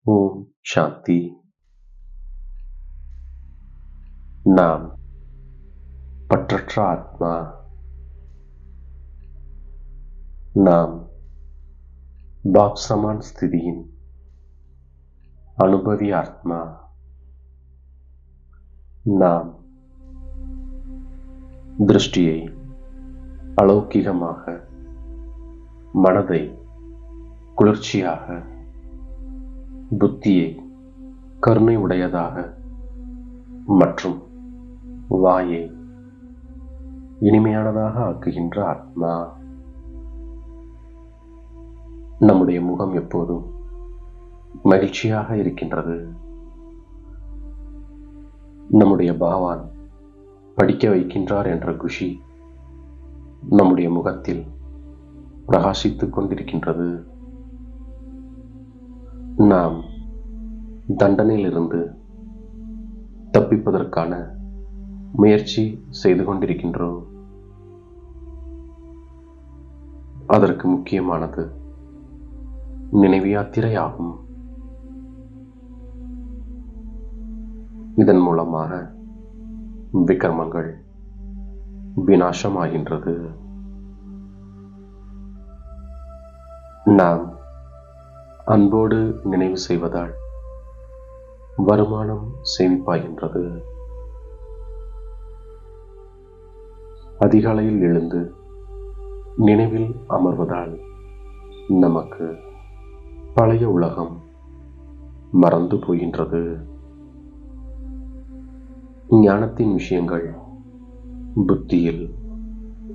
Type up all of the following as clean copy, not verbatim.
ஓம் சாந்தி. நாம் பற்றற்ற ஆத்மா. நாம் பாப்சமான் ஸ்திதியின் அனுபவி ஆத்மா. நாம் திருஷ்டியை அலௌகிகமாக, மனதை குளிர்ச்சியாக, புத்தியை கருணை உடையதாக மற்றும் வாயை இனிமையானதாக ஆக்குகின்ற ஆத்மா. நம்முடைய முகம் எப்போதும் மகிழ்ச்சியாக இருக்கின்றது. நம்முடைய பகவான் படிக்க வைக்கின்றார் என்ற குஷி நம்முடைய முகத்தில் பிரகாசித்துக் கொண்டிருக்கின்றது. நாம் தண்டனையிலிருந்து தப்பிப்பதற்கான முயற்சி செய்து கொண்டிருக்கின்றோம். அதற்கு முக்கியமானது நினைவு யாத்திரை ஆகும். இதன் மூலமாக விக்ரமங்கள் விநாசமாகின்றது. நாம் அன்போடு நினைவு செய்வதால் வருமானம் சேமிப்பாகின்றது. அதிகாலையில் எழுந்து நினைவில் அமர்வதால் நமக்கு பழைய உலகம் மறந்து போகின்றது. ஞானத்தின் விஷயங்கள் புத்தியில்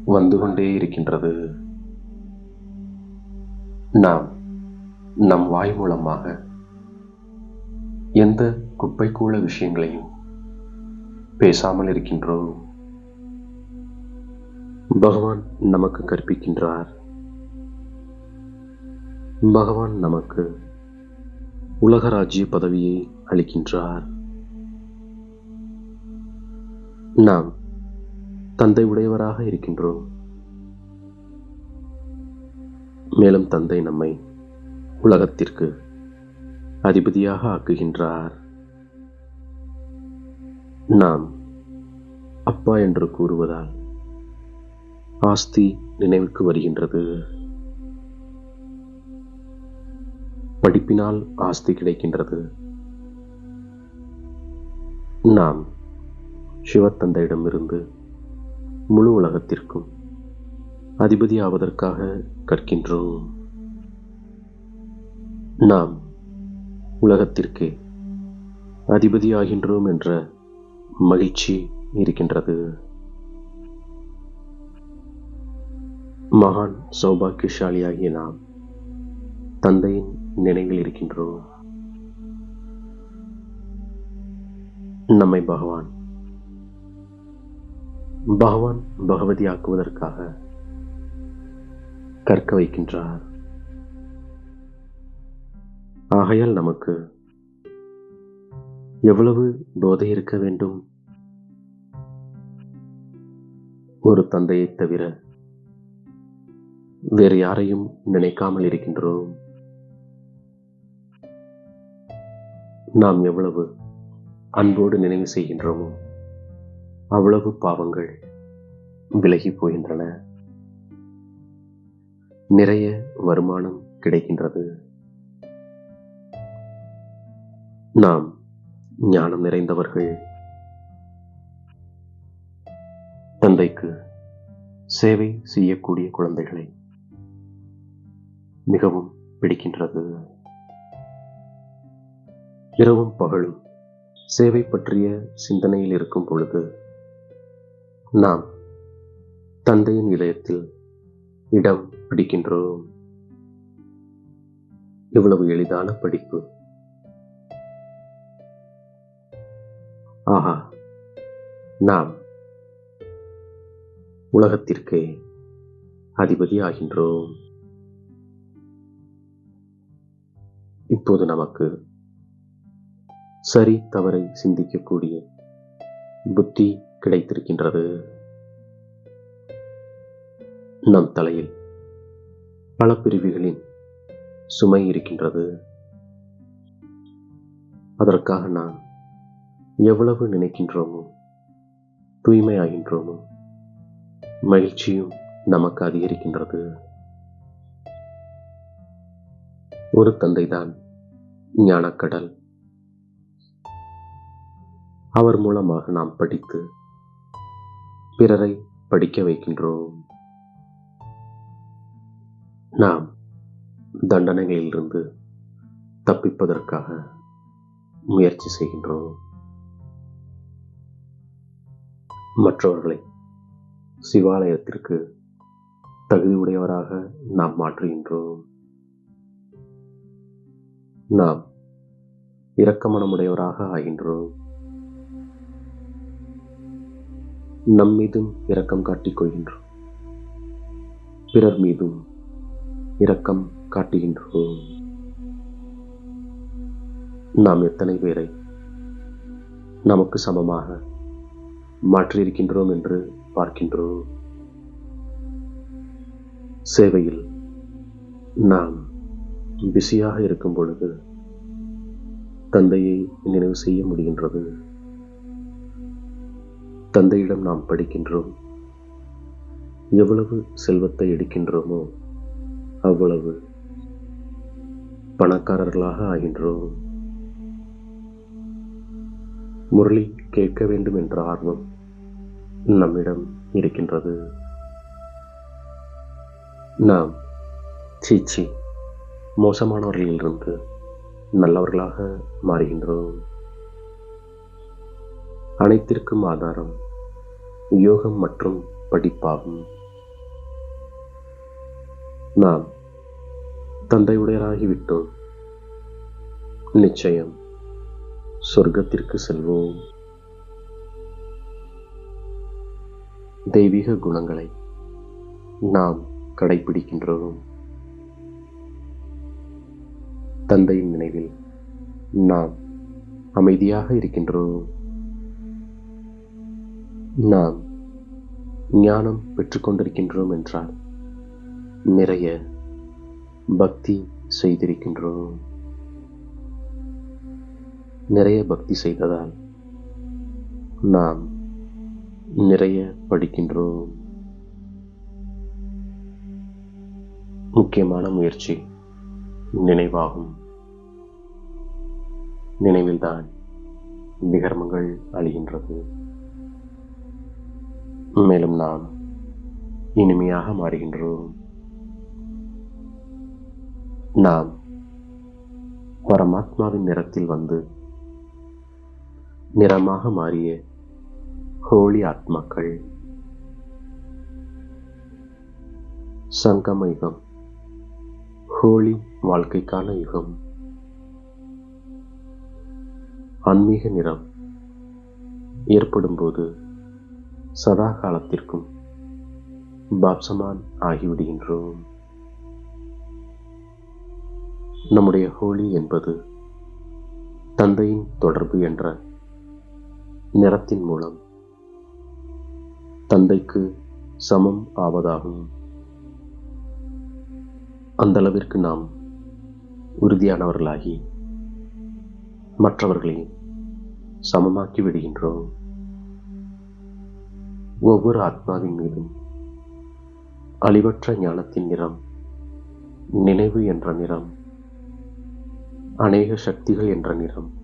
வந்து கொண்டே இருக்கின்றது. நாம் நம் வாய் மூலமாக எந்த குப்பைக்கூள விஷயங்களையும் பேசாமல் இருக்கின்றோம். பகவான் நமக்கு கற்பிக்கின்றார். பகவான் நமக்கு உலக ராஜ்ய பதவியை அளிக்கின்றார். நாம் தந்தை உடையவராக இருக்கின்றோம். மேலும் தந்தை நம்மை உலகத்திற்கு அதிபதியாக ஆக்குகின்றார். நாம் அப்பா என்று கூறுவதால் ஆஸ்தி நினைவுக்கு வருகின்றது. படிப்பினால் ஆஸ்தி கிடைக்கின்றது. நாம் சிவத்தந்தையிடமிருந்து முழு உலகத்திற்கும் அதிபதி ஆவதற்காக கற்கின்றோம். நாம் உலகத்திற்கு அதிபதியாகின்றோம் என்ற மகிழ்ச்சி இருக்கின்றது. மகான் சௌபாக்கியசாலியாகிய நாம் தந்தையின் நினைவில் இருக்கின்றோம். நம்மை பகவான் பகவதி ஆக்குவதற்காக கற்க வைக்கின்றார். ஆகையால் நமக்கு எவ்வளவு போதை இருக்க வேண்டும்? ஒரு தந்தையை தவிர வேறு யாரையும் நினைக்காமல் இருக்கின்றோம். நாம் எவ்வளவு அன்போடு நினைவு செய்கின்றோமோ அவ்வளவு பாவங்கள் விலகி போகின்றன. நிறைய வருமானம் கிடைக்கின்றது. நாம் ஞானம் நிறைந்தவர்கள். தந்தைக்கு சேவை செய்யக்கூடிய குழந்தைகளை மிகவும் பிடிக்கின்றது. இரவும் பகலும் சேவை பற்றிய சிந்தனையில் இருக்கும் பொழுது நாம் தந்தையின் இதயத்தில் இடம் பிடிக்கின்றோம். இவ்வளவு எளிதான படிப்பு. ஆஹா, நாம் உலகத்திற்கே அதிபதி ஆகின்றோம். இப்போது நமக்கு சரி தவறை சிந்திக்கக்கூடிய புத்தி கிடைத்திருக்கின்றது. நம் தலையில் பல பிரிவுகளின் சுமை இருக்கின்றது. அதற்காக நாம் எவ்வளவு நினைக்கின்றோமோ, தூய்மையாகின்றோமோ, மகிழ்ச்சியும் நமக்கு அதிகரிக்கின்றது. ஒரு தந்தைதான் ஞானக்கடல். அவர் மூலமாக நாம் படித்து பிறரை படிக்க வைக்கின்றோம். நாம் தண்டனைகளிலிருந்து தப்பிப்பதற்காக முயற்சி செய்கின்றோம். மற்றவர்களை சிவாலயத்திற்கு தகுதியுடையவராக நாம் மாற்றுகின்றோம். நாம் இரக்கமனமுடையவராக ஆகின்றோம். நம்மீதும் இரக்கம் காட்டிக் கொள்கின்றோம். பிறர் மீதும் இரக்கம் காட்டுகின்றோம். நாம் எத்தனை பேரை நமக்கு சமமாக மாற்றியிருக்கின்றோம் என்று பார்க்கின்றோம். சேவையில் நாம் பிஸியாக இருக்கும் பொழுது தந்தையை நினைவு செய்ய முடிகின்றது. தந்தையிடம் நாம் படிக்கின்றோம். எவ்வளவு செல்வத்தை எடுக்கின்றோமோ அவ்வளவு பணக்காரர்களாக ஆகின்றோம். முரளி கேட்க வேண்டும் என்ற ஆர்வம் நம்மிடம் இருக்கின்றது. நாம் சீச்சி மோசமானவர்களிலிருந்து நல்லவர்களாக மாறுகின்றோம். அனைத்திற்கும் ஆதாரம் யோகம் மற்றும் படிப்பாகும். நாம் தந்தையுடையராகிவிட்டோம். நிச்சயம் சொர்க்கத்திற்கு செல்வோம். தெய்வீக குணங்களை நாம் கடைபிடிக்கின்றோம். தந்தையின் நினைவில் நாம் அமைதியாக இருக்கின்றோம். நாம் ஞானம் பெற்றுக்கொண்டிருக்கின்றோம் என்றால் நிறைய பக்தி செய்திருக்கின்றோம். நிறைய பக்தி செய்ததால் நாம் நிறைய படிக்கின்றோம். முக்கியமான முயற்சி நினைவாகும். நினைவில்தான் விகர்மங்கள் அழிகின்றது. மேலும் நாம் இனிமையாக மாறுகின்றோம். நாம் பரமாத்மாவின் நிறத்தில் வந்து நிறமாக மாறிய ஹோலி ஆத்மாக்கள். சங்கம யுகம் ஹோலி வாழ்க்கைக்கான யுகம். ஆன்மீக நிறம் ஏற்படும் போது சதா காலத்திற்கும் பாப்சமான் ஆகிவிடுகின்றோம். நம்முடைய ஹோலி என்பது தந்தையின் தொடர்பு என்ற நிறத்தின் மூலம் தந்தைக்கு சமம் ஆவதாகும். அந்த அளவிற்கு நாம் உறுதியானவர்களாகி மற்றவர்களை சமமாக்கி விடுகின்றோம். ஒவ்வொரு ஆத்மாவின் மீதும் அழிவற்ற ஞானத்தின் நிறம், நினைவு என்ற நிறம், அநேக சக்திகள் என்ற நிறம்,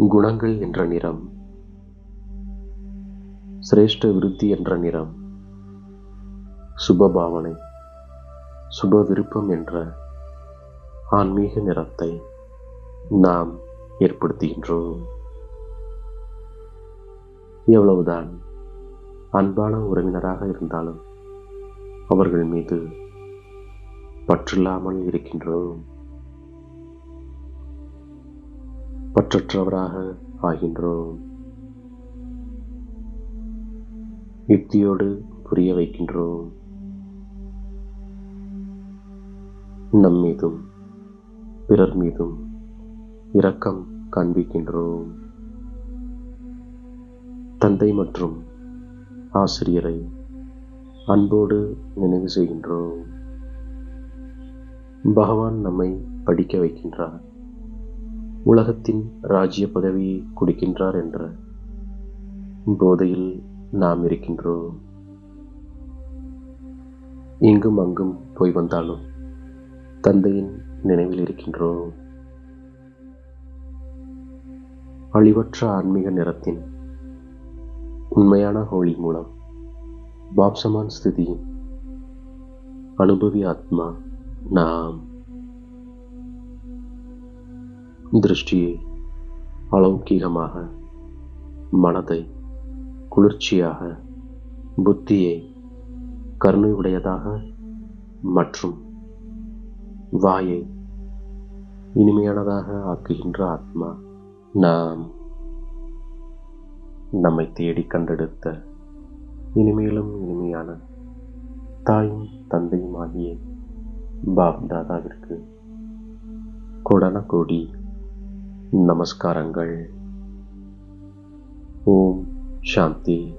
குணங்கள் என்ற நிறம், சிரேஷ்ட விருத்தி என்ற நிறம், சுபபாவனை, சுப விருப்பம் என்ற ஆன்மீக நிறத்தை நாம் ஏற்படுத்துகின்றோம். எவ்வளவுதான் அன்பான உறவினராக இருந்தாலும் அவர்கள் மீது பற்றில்லாமல் இருக்கின்றோம். பற்றற்றவராக ஆகின்றோம். யுக்தியோடு புரிய வைக்கின்றோம். நம் மீதும் பிறர் மீதும் இரக்கம் காண்பிக்கின்றோம். தந்தை மற்றும் ஆசிரியரை அன்போடு நினைவு செய்கின்றோம். பகவான் நம்மை படிக்க வைக்கின்றார். உலகத்தின் ராஜ்ய பதவியை கொடுக்கின்றார் என்ற போதையில் நாம் இருக்கின்றோம். இங்கும் அங்கும் போய் வந்தாலும் தந்தையின் நினைவில் இருக்கின்றோம். அழிவற்ற ஆன்மீக நிறத்தின் உண்மையான ஒளி மூலம் பாப்சமான் ஸ்திதியின் அனுபவி ஆத்மா நாம். திருஷ்டியை அலௌகிகமாக, மனதை குளிர்ச்சியாக, புத்தியை கருணை உடையதாக மற்றும் வாயை இனிமையானதாக ஆக்குகின்ற ஆத்மா நாம். நம்மை தேடி கண்டெடுத்த இனிமேலும் இனிமையான தாயும் தந்தையும் ஆகிய பாப் தாதாவிற்கு கோடான கோடி நமஸ்காரங்கள். ஓம் சாந்தி.